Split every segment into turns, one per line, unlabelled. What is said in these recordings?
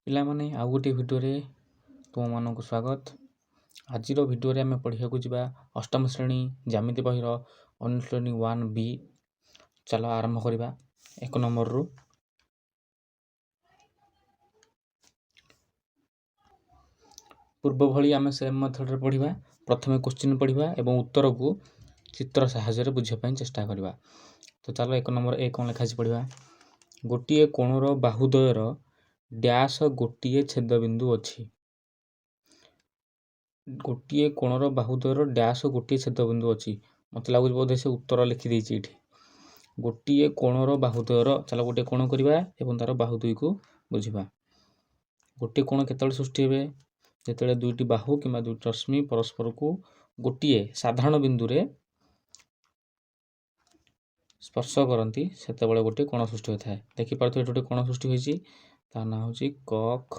ପିଲାମାନେ ଆଉ ଗୋଟିଏ ଭିଡ଼ିଓରେ ତୁମମାନଙ୍କୁ ସ୍ୱାଗତ। ଆଜିର ଭିଡ଼ିଓରେ ଆମେ ପଢ଼ିବାକୁ ଯିବା ଅଷ୍ଟମ ଶ୍ରେଣୀ ଜ୍ୟାମିତି ବହିର ଅନୁଶୀଳନୀ 1B। ଚାଲ ଆରମ୍ଭ କରିବା 1 ନମ୍ବରରୁ। ପୂର୍ବ ଭଳି ଆମେ ସେମ୍ ମେଥଡ଼ରେ ପଢ଼ିବା। ପ୍ରଥମେ କ୍ୱେଶ୍ଚିନ୍ ପଢ଼ିବା ଏବଂ ଉତ୍ତରକୁ ଚିତ୍ର ସାହାଯ୍ୟରେ ବୁଝିବା ପାଇଁ ଚେଷ୍ଟା କରିବା। ତ ଚାଲ 1 ନମ୍ବର ଏ କ'ଣ ଲେଖା ଅଛି ପଢ଼ିବା। ଗୋଟିଏ କୋଣର ବାହୁଦ୍ୱୟର ଡ୍ୟାସ୍ ଗୋଟିଏ ଛେଦବିନ୍ଦୁ ଅଛି। ଗୋଟିଏ କୋଣର ବାହୁଦ୍ୱୟର ଡ୍ୟାସ୍ ଗୋଟିଏ ଛେଦବିନ୍ଦୁ ଅଛି। ମୋତେ ଲାଗୁଛି ବୋଧେ ସେ ଉତ୍ତର ଲେଖିଦେଇଛି ଏଠି। ଗୋଟିଏ କୋଣର ବାହୁଦ୍ୱୟର, ଚାଲ ଗୋଟିଏ କୋଣ କରିବା ଏବଂ ତାର ବାହୁଦ୍ୱୟକୁ ବୁଝିବା। ଗୋଟିଏ କୋଣ କେତେବେଳେ ସୃଷ୍ଟି ହେବେ? ଯେତେବେଳେ ଦୁଇଟି ବାହୁ କିମ୍ବା ଦୁଇଟି ରଶ୍ମି ପରସ୍ପରକୁ ଗୋଟିଏ ସାଧାରଣ ବିନ୍ଦୁରେ ସ୍ପର୍ଶ କରନ୍ତି, ସେତେବେଳେ ଗୋଟିଏ କୋଣ ସୃଷ୍ଟି ହୋଇଥାଏ। ଦେଖିପାରୁଥିବେ ଏଠି ଗୋଟିଏ କୋଣ ସୃଷ୍ଟି ହୋଇଛି, ତା ନାଁ ହେଉଛି କ ଖ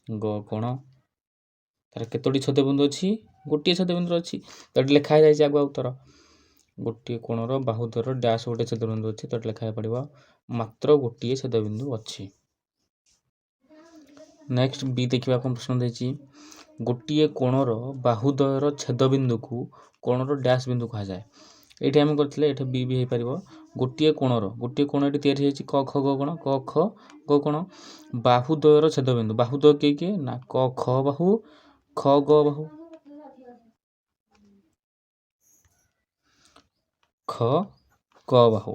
ଗ କୋଣ। ତାର କେତୋଟି ଛେଦବିନ୍ଦୁ ଅଛି? ଗୋଟିଏ ଛେଦବିନ୍ଦୁ ଅଛି। ତ ଏଠି ଲେଖା ହେଇଯାଇଛି ଆଗୁଆ ଉତ୍ତର। ଗୋଟିଏ କୋଣର ବାହୁଦ୍ୱୟର ଡ୍ୟାସ୍ ଗୋଟିଏ ଛେଦବିନ୍ଦୁ ଅଛି। ତ ଏଠି ଲେଖା ହେଇପଡ଼ିବ ମାତ୍ର ଗୋଟିଏ ଛେଦବିନ୍ଦୁ ଅଛି। ନେକ୍ସଟ ବି ଦେଖିବା କ'ଣ ପ୍ରଶ୍ନ ଦେଇଛି। ଗୋଟିଏ କୋଣର ବାହୁଦ୍ୱୟର ଛେଦବିନ୍ଦୁକୁ କୋଣର ଡ୍ୟାସ୍ ବିନ୍ଦୁ କୁହାଯାଏ। ଏଇଠି ଆମେ କରିଥିଲେ, ଏଠି ବି ହେଇପାରିବ। ଗୋଟିଏ କୋଣ ଏଠି ତିଆରି ହେଇଛି କ ଖ ଗ କୋଣ, କ ଖ ଗ କୋଣ। ବାହୁଦ୍ୱୟର ଛେଦବିନ୍ଦୁ, ବାହୁଦ୍ୱୟ କିଏ କିଏ? ନା କ ଖ ବାହୁ, ଖ ଗ ବାହୁ, ଖ ଗ ବାହୁ।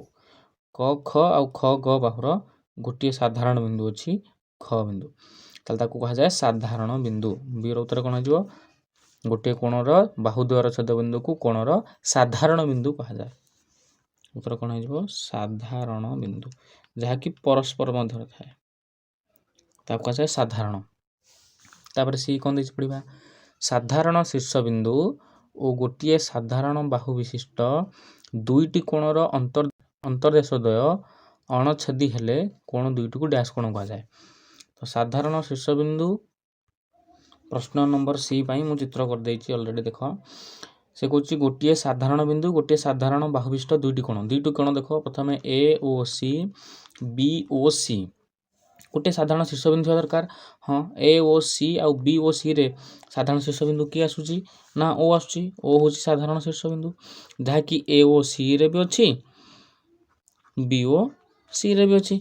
କ ଖ ଆଉ ଖ ଗ ବାହୁର ଗୋଟିଏ ସାଧାରଣ ବିନ୍ଦୁ ଅଛି, ଖ ବିନ୍ଦୁ। ତାହେଲେ ତାକୁ କୁହାଯାଏ ସାଧାରଣ ବିନ୍ଦୁ। ବିର ଉତ୍ତର କ'ଣ ହେଇଯିବ? ଗୋଟିଏ କୋଣର ବାହୁଦ୍ୱୟର ଛେଦବିନ୍ଦୁକୁ କୋଣର ସାଧାରଣ ବିନ୍ଦୁ କୁହାଯାଏ। ଉତ୍ତର କ'ଣ ହେଇଯିବ? ସାଧାରଣ ବିନ୍ଦୁ, ଯାହାକି ପରସ୍ପର ମଧ୍ୟରେ ଥାଏ, ତାକୁ କୁହାଯାଏ ସାଧାରଣ। ତାପରେ ସି କ'ଣ ଦେଇଛି ପଢ଼ିବା। ସାଧାରଣ ଶୀର୍ଷବିନ୍ଦୁ ଓ ଗୋଟିଏ ସାଧାରଣ ବାହୁ ବିଶିଷ୍ଟ ଦୁଇଟି କୋଣର ଅନ୍ତର୍ଦେଶଦ୍ୱୟ ଅଣଛେଦି ହେଲେ କୋଣ ଦୁଇଟିକୁ ଡ୍ୟାସ୍ କୋଣ କୁହାଯାଏ। ତ ସାଧାରଣ ଶୀର୍ଷବିନ୍ଦୁ, ପ୍ରଶ୍ନ ନମ୍ବର ସି ପାଇଁ ମୁଁ ଚିତ୍ର କରିଦେଇଛି ଅଲରେଡ଼ି। ଦେଖ, ସେ କହୁଛି ଗୋଟିଏ ସାଧାରଣ ବିନ୍ଦୁ, ଗୋଟିଏ ସାଧାରଣ ବାହୁ ବିଶିଷ୍ଟ ଦୁଇଟି କୋଣ। ଦୁଇଟି କୋଣ ଦେଖ, ପ୍ରଥମେ ଏ ଓ ସି, ବି ଓ ସି। ଗୋଟିଏ ସାଧାରଣ ଶୀର୍ଷବିନ୍ଦୁ ଥିବା ଦରକାର। ହଁ, ଏ ଓ ସି ଆଉ ବି ଓ ସିରେ ସାଧାରଣ ଶୀର୍ଷବିନ୍ଦୁ କିଏ ଆସୁଛି? ନା ଓ ଆସୁଛି। ଓ ହେଉଛି ସାଧାରଣ ଶୀର୍ଷବିନ୍ଦୁ, ଯାହାକି ଏ ଓ ସିରେ ବି ଅଛି, ବି ଓ ସିରେ ବି ଅଛି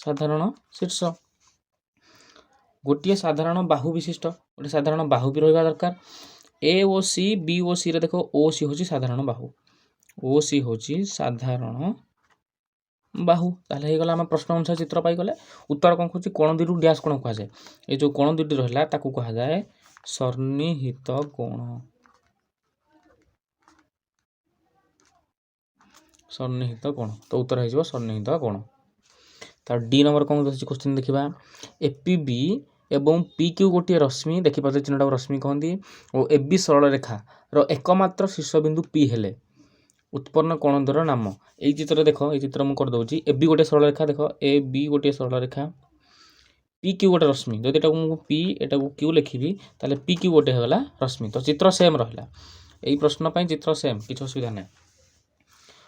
ସାଧାରଣ ଶୀର୍ଷ। ଗୋଟିଏ ସାଧାରଣ ବାହୁ ବିଶିଷ୍ଟ, ଗୋଟେ ସାଧାରଣ ବାହୁ ବି ରହିବା ଦରକାର। ଏ ଓ ସି, ବି ଓ ସିରେ ଦେଖ, ଓ ସି ହେଉଛି ସାଧାରଣ ବାହୁ, ଓ ସି ହେଉଛି ସାଧାରଣ ବାହୁ। ତାହେଲେ ହେଇଗଲା, ଆମେ ପ୍ରଶ୍ନ ଅନୁସାରେ ଚିତ୍ର ପାଇଗଲେ। ଉତ୍ତର କ'ଣ କହୁଛି? କୋଣ ଦୁଇଟିକୁ ଡ୍ୟାସ୍ କୋଣ କୁହାଯାଏ। ଏ ଯେଉଁ କୋଣ ଦୁଇଟି ରହିଲା ତାକୁ କୁହାଯାଏ ସନ୍ନିହିତ କୋଣ। ସନ୍ନିହିତ କୋଣ, ତ ଉତ୍ତର ହେଇଯିବ ସନ୍ନିହିତ କୋଣ। ତାର ଡି ନମ୍ବର କ'ଣ ଅଛି କ୍ୱେଶ୍ଚିନ୍ ଦେଖିବା। ଏପିବି ଏବଂ ପି କ୍ୟୁ ଗୋଟିଏ ରଶ୍ମି, ଦେଖିପାରୁଥିବେ ଚିହ୍ନଟାକୁ ରଶ୍ମି କହନ୍ତି, ଓ এবି ସରଳ ରେଖାର ଏକମାତ୍ର ଶୀର୍ଷବିନ୍ଦୁ ପି ହେଲେ ଉତ୍ପନ୍ନ କୋଣ ଦ୍ୱୟର ନାମ। ଏଇ ଚିତ୍ରରେ ଦେଖ, ଏଇ ଚିତ୍ର ମୁଁ କରିଦେଉଛି। এবି ଗୋଟିଏ ସରଳ ରେଖା, ଦେଖ ଏ ବି ଗୋଟିଏ ସରଳ ରେଖା, ପି କ୍ୟୁ ଗୋଟେ ରଶ୍ମି। ଯଦି ଏଟାକୁ ମୁଁ ପି ଏଟାକୁ କ୍ୟୁ ଲେଖିବି, ତାହେଲେ ପି କ୍ୟୁ ଗୋଟେ ହେଇଗଲା ରଶ୍ମି। ତ ଚିତ୍ର ସେମ୍ ରହିଲା। ଏଇ ପ୍ରଶ୍ନ ପାଇଁ ଚିତ୍ର ସେମ୍, କିଛି ଅସୁବିଧା ନାହିଁ।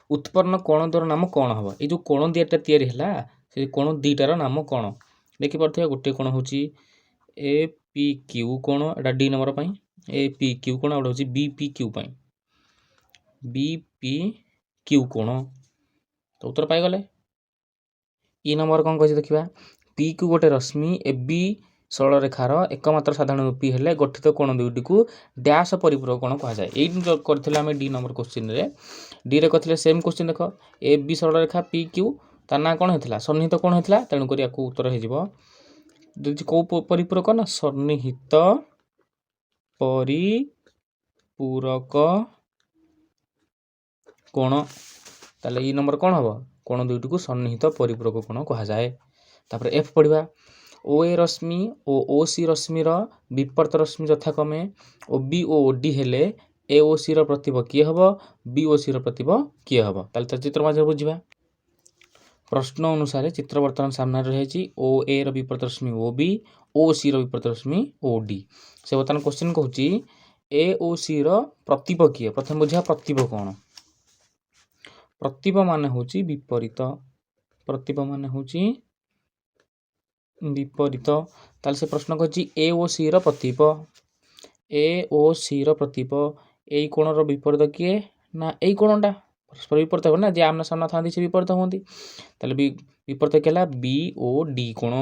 ଉତ୍ପନ୍ନ କୋଣ ଦ୍ୱୟର ନାମ କ'ଣ ହେବ? ଏଇ ଯେଉଁ କୋଣ ଦୁଇଟା ତିଆରି ହେଲା, ସେ କୋଣ ଦୁଇଟାର ନାମ କ'ଣ? ଦେଖିପାରୁଥିବେ, ଗୋଟିଏ କୋଣ ହେଉଛି ଏ ପି କ୍ୟୁ କୋଣ, ଏଇଟା ଡି ନମ୍ବର ପାଇଁ ଏ ପି କ୍ୟୁ କୋଣ, ଆଉ ଗୋଟେ ହେଉଛି ବି ପି କ୍ୟୁ ପାଇଁ ବି ପି କ୍ୟୁ କୋଣ। ତ ଉତ୍ତର ପାଇଗଲେ। ଇ ନମ୍ବର କ'ଣ କହିଛି ଦେଖିବା। ପି କ୍ୟୁ ଗୋଟେ ରଶ୍ମି ଏ ବି ସରଳ ରେଖାର ଏକମାତ୍ର ସାଧାରଣ ପି ହେଲେ ଗଠିତ କୋଣ ଦୁଇଟିକୁ ଡ୍ୟାସ୍ ପରିପୂରକ କୋଣ କୁହାଯାଏ। ଏଇଠି କରିଥିଲେ ଆମେ ଡି ନମ୍ବର କ୍ୱେଶ୍ଚିନ୍ରେ। ଡିରେ କରିଥିଲେ ସେମ୍ କ୍ୱେଶ୍ଚିନ୍। ଦେଖ, ଏ ବି ସରଳ ରେଖା ପି କ୍ୟୁ, ତା ନାଁ କ'ଣ ହେଇଥିଲା? ସନ୍ନିହିତ କୋଣ ହେଇଥିଲା। ତେଣୁକରି ୟାକୁ ଉତ୍ତର ହେଇଯିବ କେଉଁ ପରିପୂରକ? ନା ସନ୍ନିହିତ ପରିପୂରକ କୋଣ। ତାହେଲେ ଇ ନମ୍ବର କ'ଣ ହେବ? କୋଣ ଦୁଇଟିକୁ ସନ୍ନିହିତ ପରିପୂରକ କୋଣ କୁହାଯାଏ। ତାପରେ ଏଫ୍ ପଢ଼ିବା। ଓ ଏ ରଶ୍ମି ଓ ସି ରଶ୍ମିର ବିପରୀତ ରଶ୍ମି ଯଥାକ୍ରମେ ଓ ବି ଓ ଡି ହେଲେ ଏ ଓ ସିର ପ୍ରତିବ କିଏ ହେବ? ବି ଓ ସିର ପ୍ରତିବ କିଏ ହେବ? ତାହେଲେ ତ ଚିତ୍ର ମାଧ୍ୟମରେ ବୁଝିବା। ପ୍ରଶ୍ନ ଅନୁସାରେ ଚିତ୍ର ବର୍ତ୍ତମାନ ସାମ୍ନାରେ ରହିଛି। ଓ ଏ ର ବିପରୀତ ରଶ୍ମି ଓ ବି, ଓ ସି ର ବିପରୀତ ରଶ୍ମି ଓ ଡି। ସେ ବର୍ତ୍ତମାନ କ୍ୱେଶ୍ଚିନ୍ କହୁଛି ଏ ଓ ସିର ପ୍ରତିବ କିଏ? ପ୍ରଥମେ ବୁଝିବା ପ୍ରତିବ କ'ଣ। ପ୍ରତିବ ମାନେ ହେଉଛି ବିପରୀତ। ପ୍ରତିବ ମାନେ ହେଉଛି विपरीत ताले से प्रश्न कहछि ए ओ सी रो प्रतीप ए ओ सी रो प्रतीप एई कोणर विपरीत किए ना एई कोणटा परस्पर विपरीत हो ना जे आमना सामना थांती से विपरीत होंती ताले विपरीत केला बी ओ डी कोण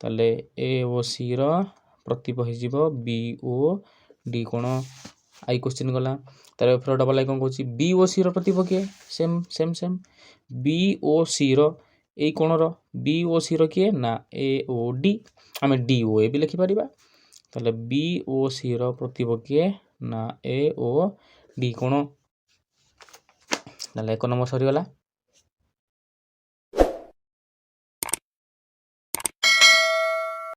ताले ए ओ सी रो प्रतीप हो जिवो बी ओ डी कोण आई क्वेश्चन गला तारे फिर डबल आई कोन कहछि बी ओ सी रो प्रतीप किए same same same B O C रो এই কোণର বি ଓ ସି ର କିଏ ନା ଏ ଓ ଡି ଆମେ ଡି ଓ ଏ ବି ଲେଖିପାରିବା ତାହେଲେ ବି ଓ ସି ର ପ୍ରତିପ କିଏ ନା ଏ ଓ ଡି କୋଣ ତାହେଲେ 1 ନମ୍ବର ସରିଗଲା।